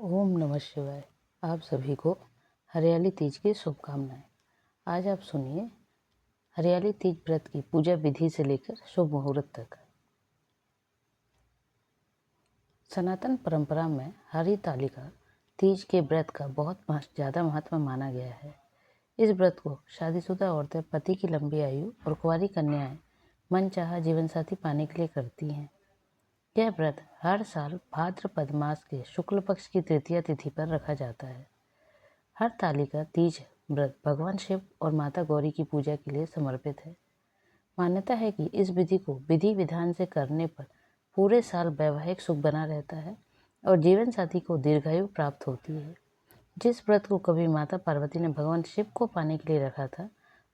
ओम नमः शिवाय। आप सभी को हरियाली तीज की शुभकामनाएं। आज आप सुनिए हरियाली तीज व्रत की पूजा विधि से लेकर शुभ मुहूर्त तक। सनातन परंपरा में हरितालिका तीज के व्रत का बहुत ज़्यादा महत्व माना गया है। इस व्रत को शादीशुदा औरतें पति की लंबी आयु और कुंवारी कन्याएं मनचाहा जीवन साथी पाने के लिए करती हैं। यह व्रत हर साल भाद्रपद मास के शुक्ल पक्ष की तृतीया तिथि पर रखा जाता है। हरतालिका तीज व्रत भगवान शिव और माता गौरी की पूजा के लिए समर्पित है। मान्यता है कि इस विधि को विधि विधान से करने पर पूरे साल वैवाहिक सुख बना रहता है और जीवन साथी को दीर्घायु प्राप्त होती है। जिस व्रत को कभी माता पार्वती ने भगवान शिव को पाने के लिए रखा था,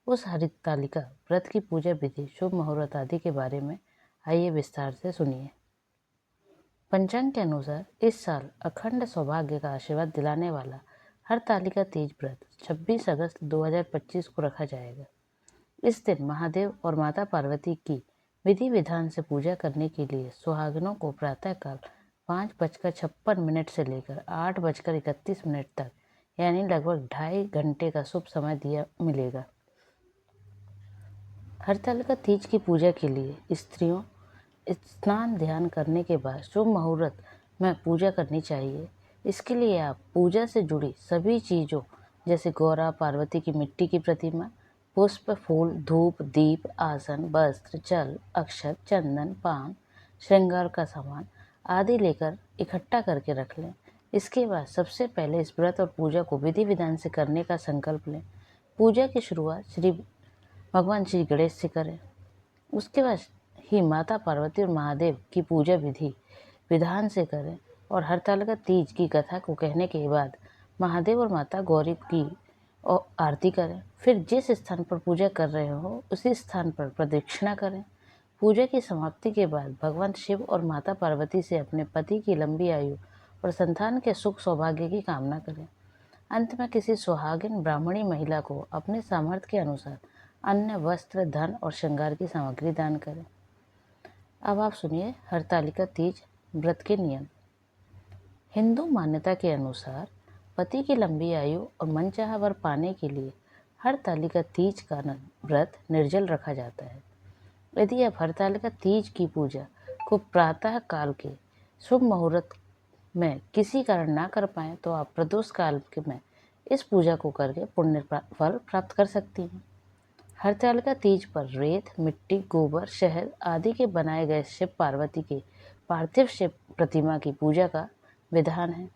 उस हरितालिका व्रत की पूजा विधि, शुभ मुहूर्त आदि के बारे में आइए विस्तार से सुनिए। पंचांग के अनुसार इस साल अखंड सौभाग्य का आशीर्वाद दिलाने वाला हरतालिका तीज व्रत 26 अगस्त 2025 को रखा जाएगा। इस दिन महादेव और माता पार्वती की विधि विधान से पूजा करने के लिए सुहागिनों को प्रातःकाल 5:56 से लेकर 8:31 तक यानी लगभग 2.5 घंटे का शुभ समय दिया मिलेगा। हरतालिका तीज की पूजा के लिए स्त्रियों स्नान ध्यान करने के बाद शुभ मुहूर्त में पूजा करनी चाहिए। इसके लिए आप पूजा से जुड़ी सभी चीज़ों जैसे गौरा, पार्वती की मिट्टी की प्रतिमा, पुष्प, फूल, धूप, दीप, आसन, वस्त्र, जल, अक्षत, चंदन, पान, श्रृंगार का सामान आदि लेकर इकट्ठा करके रख लें। इसके बाद सबसे पहले इस व्रत और पूजा को विधि विधान से करने का संकल्प लें। पूजा की शुरुआत भगवान श्री गणेश से करें। उसके बाद ही माता पार्वती और महादेव की पूजा विधि विधान से करें और हरतालिका तीज की कथा को कहने के बाद महादेव और माता गौरी की आरती करें। फिर जिस स्थान पर पूजा कर रहे हो उसी स्थान पर प्रदक्षिणा करें। पूजा की समाप्ति के बाद भगवान शिव और माता पार्वती से अपने पति की लंबी आयु और संतान के सुख सौभाग्य की कामना करें। अंत में किसी सुहागिन ब्राह्मणी महिला को अपने सामर्थ्य के अनुसार अन्न, वस्त्र, धन और श्रृंगार की सामग्री दान करें। अब आप सुनिए हरतालिका तीज व्रत के नियम। हिंदू मान्यता के अनुसार पति की लंबी आयु और मनचाहा वर पाने के लिए हरतालिका तीज का व्रत निर्जल रखा जाता है। यदि आप हरतालिका तीज की पूजा को प्रातः काल के शुभ मुहूर्त में किसी कारण ना कर पाएँ तो आप प्रदोष काल में इस पूजा को करके पुण्य फल प्राप्त कर सकती हैं। हरतालिका तीज पर रेत, मिट्टी, गोबर, शहद आदि के बनाए गए शिव पार्वती के पार्थिव शिव प्रतिमा की पूजा का विधान है।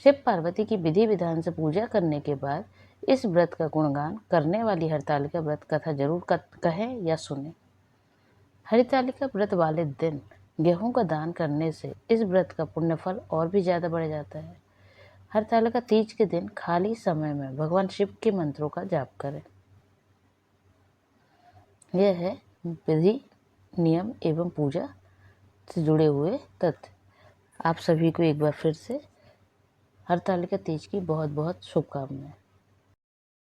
शिव पार्वती की विधि विधान से पूजा करने के बाद इस व्रत का गुणगान करने वाली हरतालिका व्रत कथा जरूर कहें या सुने। हरतालिका व्रत वाले दिन गेहूं का दान करने से इस व्रत का पुण्यफल और भी ज़्यादा बढ़ जाता है। हरतालिका तीज के दिन खाली समय में भगवान शिव के मंत्रों का जाप करें। यह है विधि, नियम एवं पूजा से जुड़े हुए तथ्य। आप सभी को एक बार फिर से हरतालिका तीज की बहुत बहुत शुभकामनाएं।